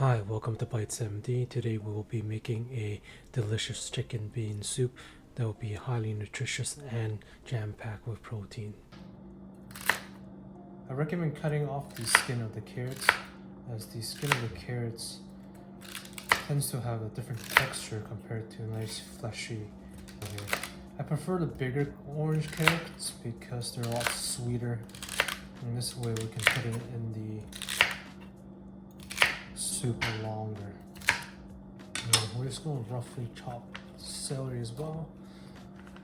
Hi, welcome to Bites MD. Today we will be making a delicious chicken bean soup that will be highly nutritious and jam-packed with protein. I recommend cutting off the skin of the carrots, as the skin of the carrots tends to have a different texture compared to a nice fleshy here. I prefer the bigger orange carrots because they're a lot sweeter, and this way we can put it in the soup longer. And we're just going to roughly chop celery as well.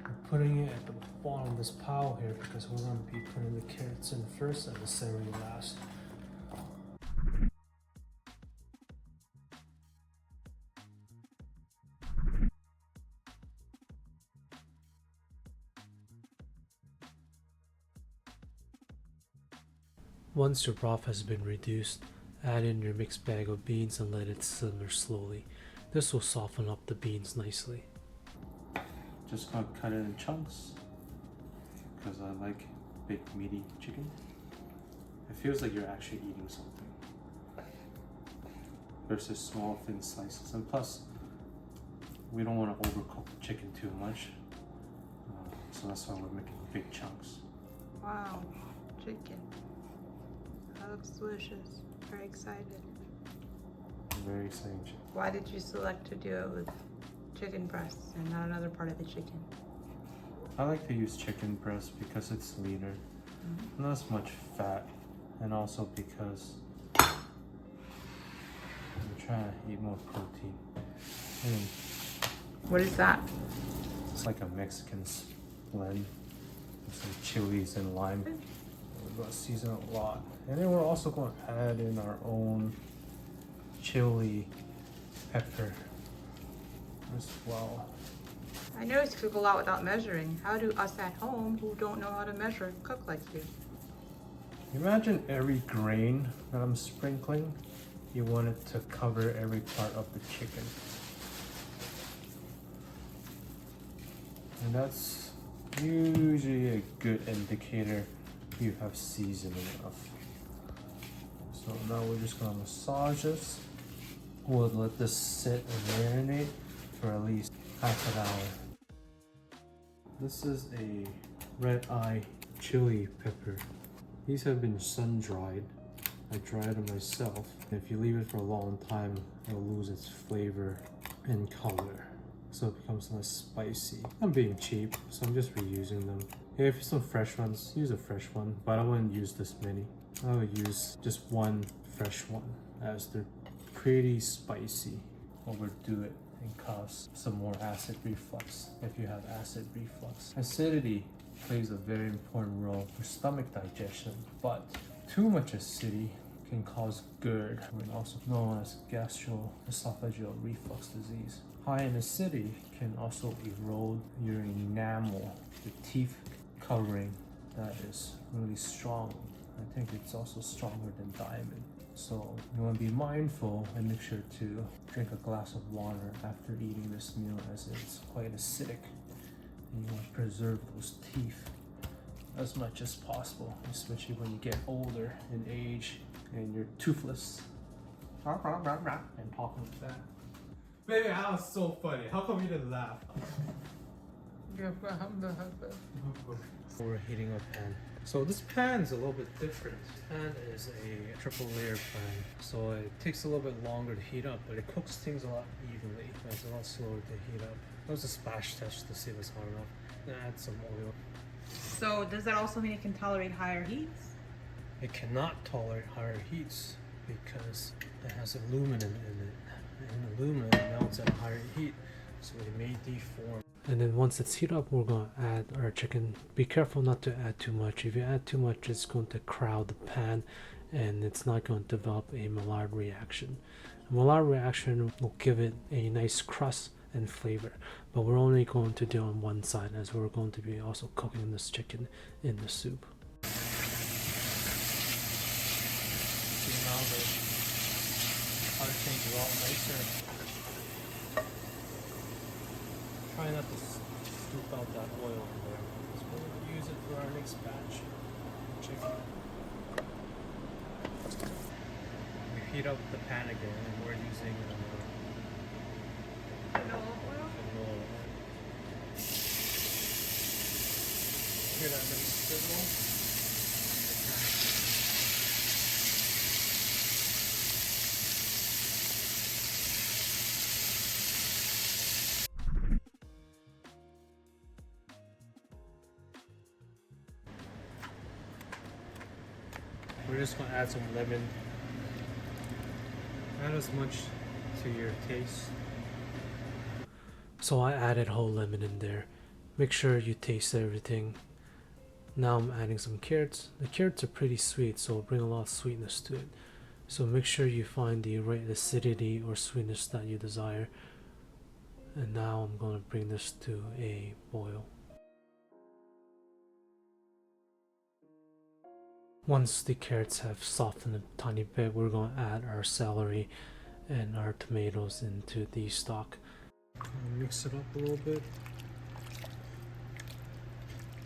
We're putting it at the bottom of this pile here because we're going to be putting the carrots in first and the celery last. Once your broth has been reduced, add in your mixed bag of beans and let it simmer slowly. This will soften up the beans nicely. Just gonna cut it in chunks because I like big meaty chicken. It feels like you're actually eating something versus small thin slices. And plus, we don't want to overcook the chicken too much, so that's why we're making big chunks. Wow, chicken. That looks delicious. Very excited. Very exciting. Why did you select to do it with chicken breasts and not another part of the chicken? I like to use chicken breast because it's leaner, not as much fat, and also because I'm trying to eat more protein. What is that? It's like a Mexican blend with some chilies and lime. We're going to season a lot. And then we're also going to add in our own chili pepper as well. I noticed you cook a lot without measuring. How do us at home who don't know how to measure cook like you? Imagine every grain that I'm sprinkling, you want it to cover every part of the chicken. And that's usually a good indicator you have seasoned enough. So now we're just gonna massage this. We'll let this sit and marinate for at least half an hour. This is a red eye chili pepper. These have been sun dried. I dried them myself. If you leave it for a long time, it'll lose its flavor and color, so it becomes less spicy. I'm being cheap, so I'm just reusing them. If you some fresh ones, use a fresh one, but I wouldn't use this many. I would use just one fresh one, as they're pretty spicy. Overdo it and cause some more acid reflux if you have acid reflux. Acidity plays a very important role for stomach digestion, but too much acidity can cause GERD, also known as gastroesophageal reflux disease. High in acidity can also erode your enamel, the teeth covering that is really strong. I think it's also stronger than diamond. So you want to be mindful and make sure to drink a glass of water after eating this meal, as it's quite acidic. And you want to preserve those teeth as much as possible, especially when you get older in age and you're toothless and talking like that. Baby, that was so funny. How come you didn't laugh? We're heating up pan. So this pan is a little bit different. This pan is a triple layer pan, so it takes a little bit longer to heat up, but it cooks things a lot evenly. It's a lot slower to heat up. That was a splash test to see if it's hot enough. Then add some oil. So does that also mean it can tolerate higher heats? It cannot tolerate higher heats because it has aluminum in it. And aluminum melts at a higher heat, so it may deform. And then once it's heated up, we're going to add our chicken. Be careful not to add too much. If you add too much, it's going to crowd the pan and it's not going to develop a Maillard reaction. A Maillard reaction will give it a nice crust and flavor, but we're only going to do on one side, as we're going to be also cooking this chicken in the soup. See, now the color changes a lot nicer. Try not to scoop out that oil in there, because we're going to use it for our next batch of chicken. We heat up the pan again, and we're Canola oil? Hear that little sizzle? We're just gonna add some lemon. Add as much to your taste. So I added whole lemon in there. Make sure you taste everything. Now I'm adding some carrots. The carrots are pretty sweet, so it'll bring a lot of sweetness to it. So make sure you find the right acidity or sweetness that you desire. And now I'm going to bring this to a boil. Once the carrots have softened a tiny bit, we're going to add our celery and our tomatoes into the stock. Mix it up a little bit.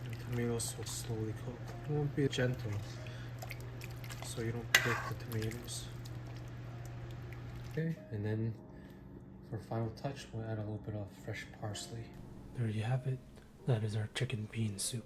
The tomatoes will slowly cook. You want to be gentle so you don't break the tomatoes. Okay, and then for final touch, we'll add a little bit of fresh parsley. There you have it. That is our chicken bean soup.